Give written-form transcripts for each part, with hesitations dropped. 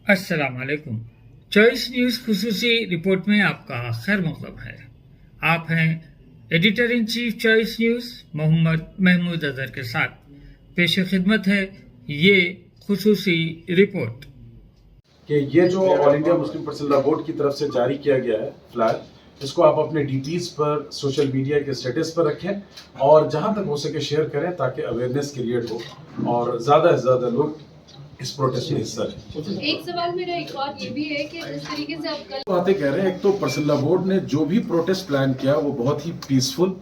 अस्सलाम वालेकुम। Choice news खुसूसी report में आपका खैर मकदम है। आप हैं editor in chief Choice News Mohammad Mahmood Azhar के साथ। पेश खिदमत है ये खुसूसी रिपोर्ट कि ये जो all India Muslim personal law board की तरफ से जारी किया गया है फ्लैग, इसको आप अपने डीपीज पर, सोशल मीडिया के स्टेटस पर रखें और जहां तक हो सके शेयर करें ताकि अवेयरनेस क्रिएट हो और ज़्यादा से ज़्यादा लोग इस प्रोटेस्ट में हिस्सा लें। एक सवाल मेरा एक और ये भी है कि जिस तरीके से आप कल बातें कह रहे हैं, एक तो पर्सनल लॉ बोर्ड ने जो भी प्रोटेस्ट प्लान किया वो बहुत ही पीसफुल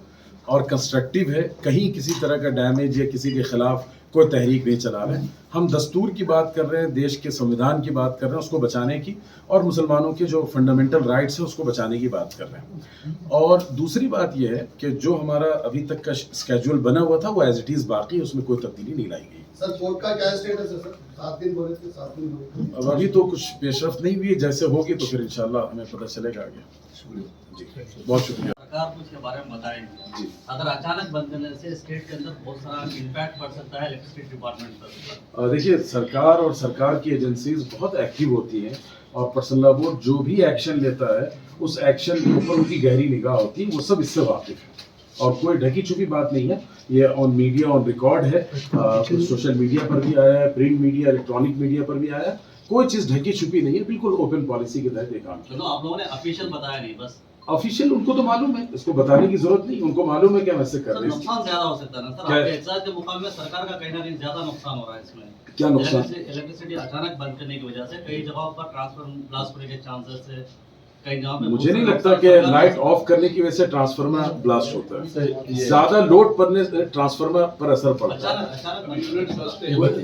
और कंस्ट्रक्टिव है। कहीं किसी तरह का डैमेज या किसी के खिलाफ कोई तहरीक नहीं चला रहे हैं। हम दस्तूर की बात कर रहे हैं, देश के संविधान की बात कर रहे हैं, उसको बचाने की, और मुसलमानों के जो फंडामेंटल राइट्स है उसको बचाने की बात कर रहे हैं। और दूसरी बात यह है कि जो हमारा अभी तक का स्केड्यूल बना हुआ था वो एज इट इज़ बाकी, उसमें कोई तब्दीली नहीं लाई गई। सर कोर्ट का क्या स्टेटस है सर? 7 दिन बोले थे, 7 दिन बोले थे। अब अभी तो कुछ पेशरफ नहीं हुई है, जैसे होगी तो फिर इंशाल्लाह हमें पता चलेगा आगे। जी, बहुत शुक्रिया। सरकार कुछ के बारे में बताएंगे जी। अगर अचानक बंद करने से स्टेट के अंदर बहुत सारा इम्पैक्ट पड़ सकता है इलेक्ट्रिसिटी डिपार्टमेंट पर। देखिए, सरकार और सरकार की एजेंसीज बहुत एक्टिव होती हैं और पर्सनल लॉ बोर्ड जो भी एक्शन लेता है उस एक्शन के ऊपर उनकी गहरी निगाह होती है, वो सब इससे वाकिफ है और कोई ढकी छुपी बात नहीं है। ये ऑन मीडिया ऑन रिकॉर्ड है, सोशल मीडिया पर भी आया है, प्रिंट मीडिया, इलेक्ट्रॉनिक मीडिया पर भी आया है। कोई चीज़ ढकी छुपी नहीं है, बिल्कुल ओपन पॉलिसी के तहत ये काम किया। चलो, आप लोगों ने ऑफिशियल बताया नहीं, बस ऑफिशियल उनको तो मालूम है, इसको बताने की जरूरत नहीं, उनको मालूम है क्या मैसेज कर रहे हैं। नुकसान ज्यादा हो सकता है ना सर, आपके एहसास के मुकाबले में सरकार का कहीं ना कहीं ज्यादा नुकसान हो रहा है इसमें। क्या नुकसान? इलेक्ट्रिसिटी अचानक बंद करने की वजह से कई जगहों पर ट्रांसफार्मर ब्लास्ट होने के चांसेस है। कई जगहों पे मुझे नहीं लगता कि लाइट ऑफ करने की वजह से ट्रांसफार्मर ब्लास्ट होता है। ज्यादा लोड पड़ने से ट्रांसफार्मर पर असर पड़ता है। अचानक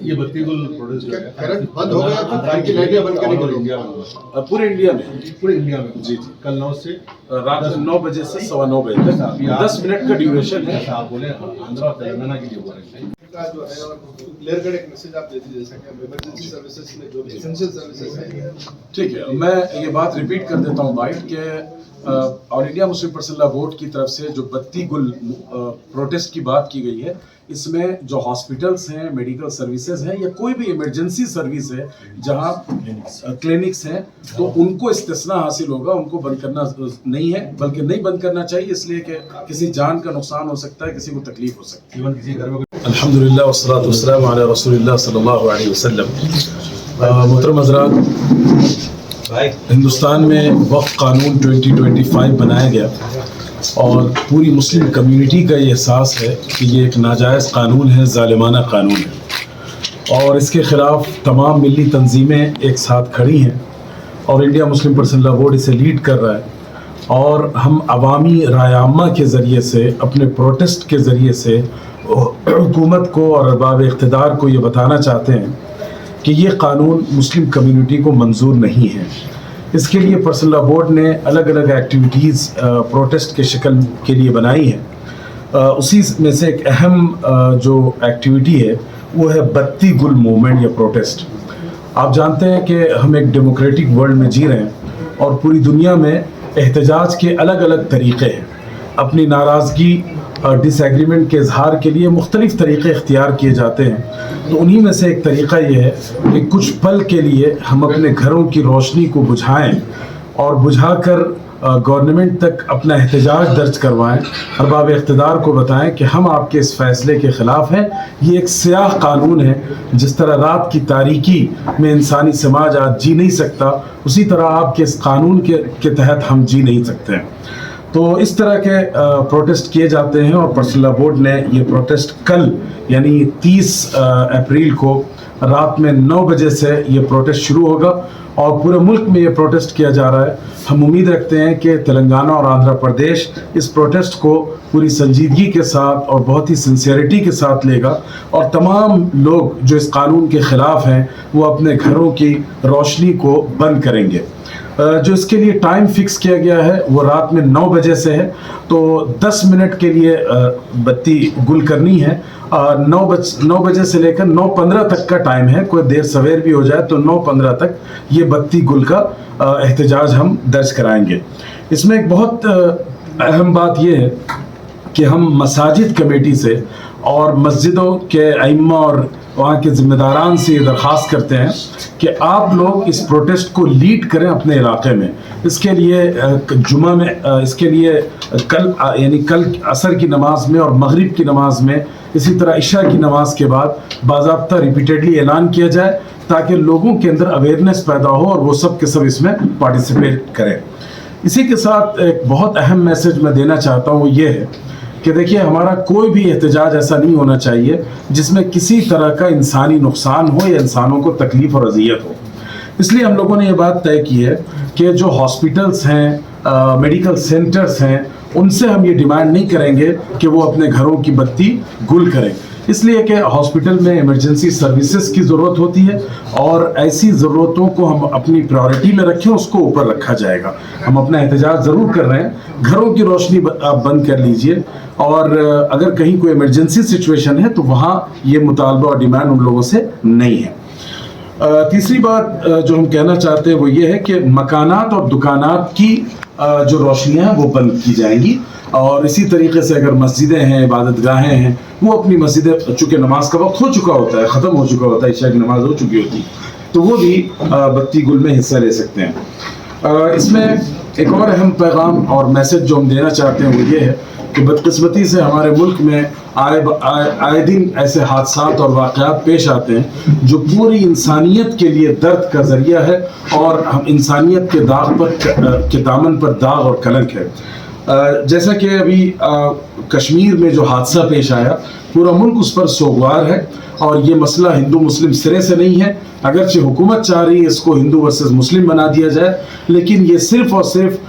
ये बत्ती गुल प्रोड्यूस हो गया, करंट बंद हो गया तो उनकी लाइटें बंद करने के लिए पूरे इंडिया में जी जी कल 9 से रात 9 बजे से 9:15 बजे तक 10 मिनट का ड्यूरेशन है। आप बोले आंध्र और तेलंगाना के लिए बोल रहे हैं का जो है, और क्लियर कट एक मैसेज आप देते जैसा कि इमरजेंसी सर्विसेज में जो भी एसेंशियल सर्विसेज है। ठीक है, मैं ये बात रिपीट कर देता हूँ भाई कि all India Muslim personal law board की तरफ से जो बत्ती गुल प्रोटेस्ट की बात की गई है, इसमें जो हॉस्पिटल्स हैं, मेडिकल सर्विसेज हैं या कोई भी इमरजेंसी सर्विस है जहां क्लिनिक्स हैं, तो उनको इस्तिस्ना हासिल होगा। उनको बंद करना नहीं है, बल्कि नहीं बंद करना चाहिए, इसलिए कि किसी जान का नुकसान हो सकता है, किसी को तकलीफ हो सकती है। इवन किसी घर में अल्हम्दुलिल्लाह वस्सलातु वस्सलामु अला रसूलिल्लाह सल्लल्लाहु अलैहि वसल्लम। मोहतरम हज़रात, हिंदुस्तान में वक्फ कानून 2025 बनाया गया और पूरी मुस्लिम कम्युनिटी का ये एहसास है कि ये एक नाजायज़ कानून है, ज़ालिमाना कानून है और इसके ख़िलाफ़ तमाम मिली तंजीमें एक साथ खड़ी हैं और India Muslim personal law board इसे लीड कर रहा है। और हम अवामी राय आम्मा के ज़रिए से, अपने प्रोटेस्ट के ज़रिए से हुकूमत को और अरबाब इक़्तिदार को ये बताना चाहते हैं कि ये कानून मुस्लिम कम्युनिटी को मंजूर नहीं है। इसके लिए पर्सनल लॉ बोर्ड ने अलग अलग एक्टिविटीज़ प्रोटेस्ट के शक्ल के लिए बनाई है। उसी में से एक अहम जो एक्टिविटी है वो है बत्ती गुल मूवमेंट या प्रोटेस्ट। आप जानते हैं कि हम एक डेमोक्रेटिक वर्ल्ड में जी रहे हैं और पूरी दुनिया में एहतजाज के अलग अलग तरीक़े हैं। अपनी नाराज़गी और डिसएग्रीमेंट के इजहार के लिए मुख्तलिफ़ तरीक़े इख्तियार किए जाते हैं। तो उन्हीं में से एक तरीक़ा ये है कि कुछ पल के लिए हम अपने घरों की रोशनी को बुझाएं और बुझाकर गवर्नमेंट तक अपना एहतजाज दर्ज करवाएं, अरबाब इक़्तिदार को बताएं कि हम आपके इस फ़ैसले के ख़िलाफ़ हैं। ये एक स्याह कानून है। जिस तरह रात की तारीकी में इंसानी समाज आज जी नहीं सकता, उसी तरह आपके इस कानून के तहत हम जी नहीं सकते हैं। तो इस तरह के प्रोटेस्ट किए जाते हैं और पर्सनल लॉ बोर्ड ने ये प्रोटेस्ट कल यानी 30 अप्रैल को रात में 9 बजे से ये प्रोटेस्ट शुरू होगा और पूरे मुल्क में ये प्रोटेस्ट किया जा रहा है। हम उम्मीद रखते हैं कि तेलंगाना और आंध्र प्रदेश इस प्रोटेस्ट को पूरी संजीदगी के साथ और बहुत ही सिंसियरिटी के साथ लेगा और तमाम लोग जो इस कानून के ख़िलाफ़ हैं वो अपने घरों की रोशनी को बंद करेंगे। जो इसके लिए टाइम फिक्स किया गया है वो रात में 9 बजे से है, तो 10 मिनट के लिए बत्ती गुल करनी है। 9 बजे से लेकर 9:15 तक का टाइम है। कोई देर सवेर भी हो जाए तो 9:15 तक ये बत्ती गुल का एहतजाज हम दर्ज कराएंगे। इसमें एक बहुत अहम बात ये है कि हम मसाजिद कमेटी से और मस्जिदों के अइम्मा और वहाँ के ज़िम्मेदारान से ये दरख्वास्त करते हैं कि आप लोग इस प्रोटेस्ट को लीड करें अपने इलाके में। इसके लिए जुमा में इसके लिए कल असर की नमाज में और मगरिब की नमाज में, इसी तरह इशा की नमाज के बाद बाज़ाब्ता रिपीटेडली ऐलान किया जाए ताकि लोगों के अंदर अवेयरनेस पैदा हो और वो सब के सब इसमें पार्टिसिपेट करें। इसी के साथ एक बहुत अहम मैसेज मैं देना चाहता हूँ, वो ये है कि देखिए हमारा कोई भी एहतजाज ऐसा नहीं होना चाहिए जिसमें किसी तरह का इंसानी नुकसान हो या इंसानों को तकलीफ और अजियत हो। इसलिए हम लोगों ने ये बात तय की है कि जो हॉस्पिटल्स हैं, मेडिकल सेंटर्स हैं, उनसे हम ये डिमांड नहीं करेंगे कि वो अपने घरों की बत्ती गुल करें, इसलिए कि हॉस्पिटल में इमरजेंसी सर्विसेज की ज़रूरत होती है और ऐसी ज़रूरतों को हम अपनी प्रायोरिटी में रखें, उसको ऊपर रखा जाएगा। हम अपना एहतजाज ज़रूर कर रहे हैं, घरों की रोशनी आप बंद कर लीजिए, और अगर कहीं कोई इमरजेंसी सिचुएशन है तो वहाँ ये मुतालबा और डिमांड उन लोगों से नहीं है। तीसरी बात जो हम कहना चाहते हैं वो ये है कि मकानात और दुकानात की जो रोशनियाँ हैं वो बंद की जाएंगी, और इसी तरीके से अगर मस्जिदें हैं, इबादत गाहें हैं, वो अपनी मस्जिदें, चूँकि नमाज का वक्त हो चुका होता है, ख़त्म हो चुका होता है, इशा की नमाज हो चुकी होती है, तो वो भी बत्ती गुल में हिस्सा ले सकते हैं। इसमें एक और अहम पैगाम और मैसेज जो हम देना चाहते हैं वो ये है कि बदकिस्मती से हमारे मुल्क में आए दिन ऐसे हादसात और वाक़यात पेश आते हैं जो पूरी इंसानियत के लिए दर्द का ज़रिया है, और हम इंसानियत के दामन पर दाग और कलंक है। जैसा कि अभी कश्मीर में जो हादसा पेश आया, पूरा मुल्क उस पर सोगवार है, और ये मसला हिंदू मुस्लिम सिरे से नहीं है। अगरचे हुकूमत चाह रही है इसको हिंदू वर्सेस मुस्लिम बना दिया जाए, लेकिन ये सिर्फ और सिर्फ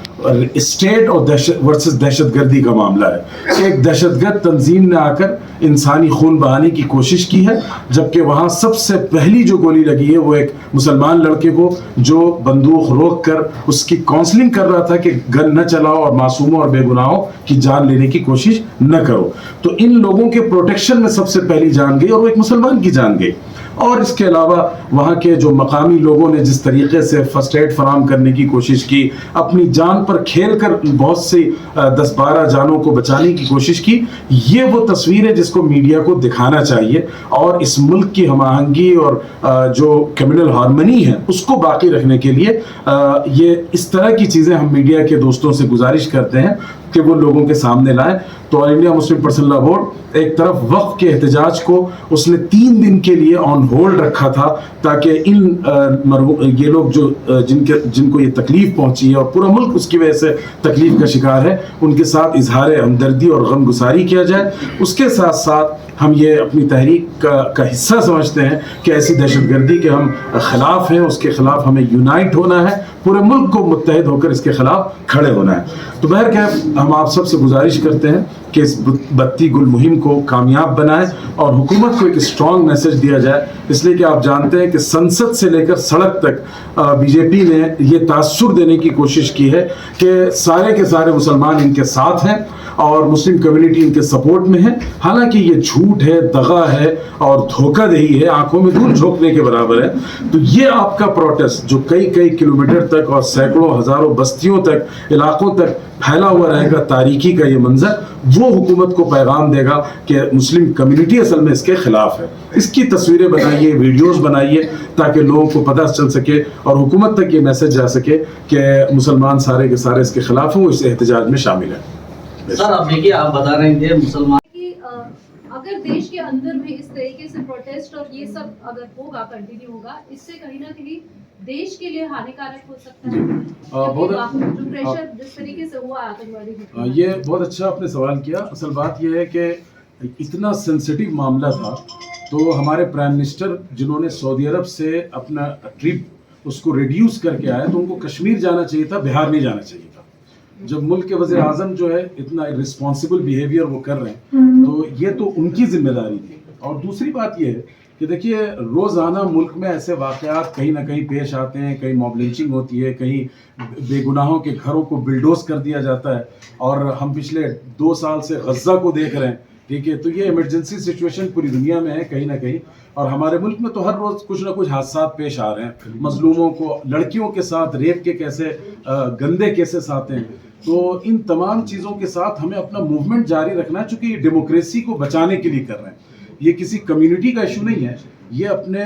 स्टेट और वर्सेस दहशतगर्दी का मामला है। एक दहशतगर्द तंजीम ने आकर इंसानी खून बहाने की कोशिश की है, जबकि वहाँ सबसे पहली जो गोली लगी है वो एक मुसलमान लड़के को, जो बंदूक रोक कर उसकी काउंसलिंग कर रहा था कि गन न चलाओ और मासूमों और बेगुनाहों की जान लेने की कोशिश न करो। तो इन लोगों के प्रोटेक्शन में सबसे पहली जान गई, और वो एक मुसलमान की जान गई। और इसके अलावा वहाँ के जो मकामी लोगों ने जिस तरीके से फर्स्ट एड फराम करने की कोशिश की, अपनी जान पर खेल कर बहुत सी 10-12 जानों को बचाने की कोशिश की, ये वो तस्वीर है जिसको मीडिया को दिखाना चाहिए, और इस मुल्क की हम आहंगी और जो कम्युनल हार्मनी है उसको बाकी रखने के लिए ये इस तरह की चीज़ें हम मीडिया के दोस्तों से गुजारिश करते हैं कि वो लोगों के सामने लाएं। तो all India Muslim personal law board एक तरफ वक्फ के एहतजाज को उसने 3 दिन के लिए ऑन होल्ड रखा था, ताकि ये लोग जो जिनको ये तकलीफ पहुंची है और पूरा मुल्क उसकी वजह से तकलीफ का शिकार है, उनके साथ इजहार हमदर्दी और गमगुसारी किया जाए। उसके साथ साथ हम ये अपनी तहरीक का हिस्सा समझते हैं कि ऐसी दहशतगर्दी के हम खिलाफ हैं, उसके खिलाफ हमें यूनाइट होना है, पूरे मुल्क को मुत्तहिद होकर इसके खिलाफ खड़े होना है। तो बहरकैफ हम आप सबसे गुजारिश करते हैं कि इस बत्ती गुल मुहिम को कामयाब बनाएं और हुकूमत को एक स्ट्रॉन्ग मैसेज दिया जाए, इसलिए कि आप जानते हैं कि संसद से लेकर सड़क तक बीजेपी ने ये तासुर देने की कोशिश की है कि सारे के सारे मुसलमान इनके साथ हैं और मुस्लिम कम्युनिटी इनके सपोर्ट में है। हालांकि ये झूठ है, दगा है और धोखाधड़ी है, आंखों में धूल झोंकने के बराबर है। तो ये आपका प्रोटेस्ट जो कई कई किलोमीटर तक और सैकड़ों हजारों बस्तियों तक, इलाकों तक फैला हुआ रहेगा, तारीकी का ये मंजर, वो हुकूमत को पैगाम देगा कि मुस्लिम कम्युनिटी असल में इसके खिलाफ है। इसकी तस्वीरें बनाइए, वीडियोस बनाइए, ताकि लोगों को पता चल सके और हुकूमत तक ये मैसेज जा सके कि मुसलमान सारे के सारे इसके खिलाफ हैं, वो इस एहतजाज में शामिल हैं। सर अब देखिए, आप बता रहे थे मुसलमान कि अगर देश के अंदर में इस तरीके से प्रोटेस्ट और ये सब अगर होगा, कंटिन्यू होगा, इससे कहीं ना कहीं देश के लिए हानिकारक हो सकता है। जो प्रेशर जिस तरीके से हुआ आतंकवादी, ये बहुत अच्छा आपने सवाल किया। असल बात यह है कि इतना सेंसिटिव मामला था, तो हमारे प्राइम मिनिस्टर जिन्होंने सऊदी अरब से अपना ट्रिप उसको रिड्यूस करके आया, तो उनको कश्मीर जाना चाहिए था, बिहार नहीं जाना चाहिए था। जब मुल्क के वज़ीर आज़म जो है इतना रिस्पॉन्सिबल बिहेवियर वो कर रहे हैं, तो ये तो उनकी जिम्मेदारी थी। और दूसरी बात ये है कि देखिए, रोज़ाना मुल्क में ऐसे वाक़यात कहीं ना कहीं पेश आते हैं, कहीं मॉब लिंचिंग होती है, कहीं बेगुनाहों के घरों को बिल्डोज कर दिया जाता है, और हम पिछले 2 साल से गज़ा को देख रहे हैं, ठीक है। तो ये इमरजेंसी सिचुएशन पूरी दुनिया में है कहीं ना कहीं, और हमारे मुल्क में तो हर रोज़ कुछ ना कुछ हादसा पेश आ रहे हैं। मजलूमों को, लड़कियों के साथ रेप के कैसे गंदे केसेस आते हैं। तो इन तमाम चीज़ों के साथ हमें अपना मूवमेंट जारी रखना है, चूँकि ये डेमोक्रेसी को बचाने के लिए कर रहे हैं। ये किसी कम्युनिटी का इशू नहीं है, یہ اپنے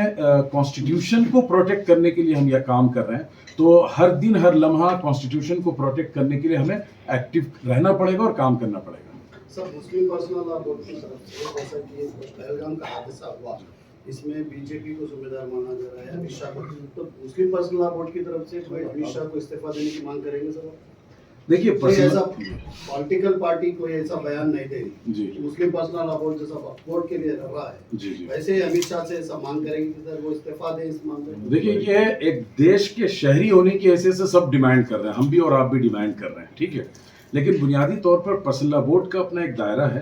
کانسٹیٹیوشن کو پروٹیکٹ کرنے کے لیے ہم یہ کام کر رہے ہیں. تو ہر دن ہر لمحہ کانسٹیٹیوشن کو پروٹیکٹ کرنے کے لیے ہمیں ایکٹیو رہنا پڑے گا اور کام کرنا پڑے گا. سر مسلم پرسنل لا بورڈ کی طرف سے جیسا کہ پہلگام کا حادثہ ہوا اس میں بی جے پی کو ذمہ دار مانا جا رہا ہے امت شاہ کو, تو مسلم پرسنل لا بورڈ کی طرف سے کوئی امت شاہ کو استعفیٰ دینے کی مانگ کریں گے سر؟ دیکھیے ایسا پولیٹیکل پارٹی کوئی ایسا بیان نہیں دے رہی کہ مسلم پرسنل لا بورڈ جیسا بورڈ کے لیے لڑ رہا ہے, ویسے امت شاہ سے ایسا مانگ کریں گے کہ سر وہ استعفیٰ دیں اس معاملے میں؟ دیکھیے یہ ایک دیش کے شہری ہونے کی حیثیت سے سب ڈیمانڈ کر رہے ہیں, ہم بھی اور آپ بھی ڈیمانڈ کر رہے ہیں, ٹھیک ہے. لیکن بنیادی طور پر پرسنل لا بورڈ کا اپنا ایک دائرہ ہے,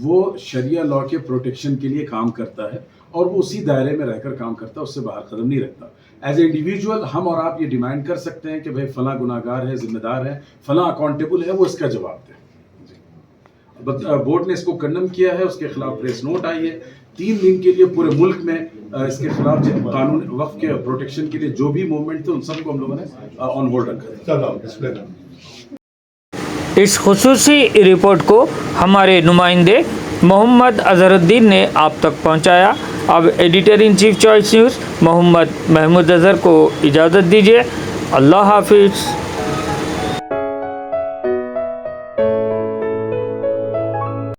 وہ شریعہ لاء کے پروٹیکشن کے لیے کام کرتا ہے اور وہ اسی دائرے میں رہ کر کام کرتا ہے, اس سے باہر قدم نہیں رکھتا. ایز اے انڈیویجول ہم اور آپ یہ ڈیمانڈ کر سکتے ہیں کہ بھائی فلاں گناہ گار ہے, ذمہ دار ہے, فلاں اکاؤنٹیبل ہے, وہ اس کا جواب دے. بورڈ نے اس کو کنڈم کیا ہے, اس کے خلاف پریس نوٹ آئی ہے. 3 دن کے لیے پورے ملک میں اس کے خلاف قانون وقف کے پروٹیکشن کے لیے جو بھی موومنٹ تھے ان سب کو ہم لوگوں نے آن ہولڈ رکھا ہے. چلو ڈسپلے کریں. اس خصوصی رپورٹ کو ہمارے نمائندے محمد اظہر الدین نے آپ تک پہنچایا. اب editor in chief Choice News Muhammad Mahmood Azhar کو اجازت دیجیے. اللہ حافظ.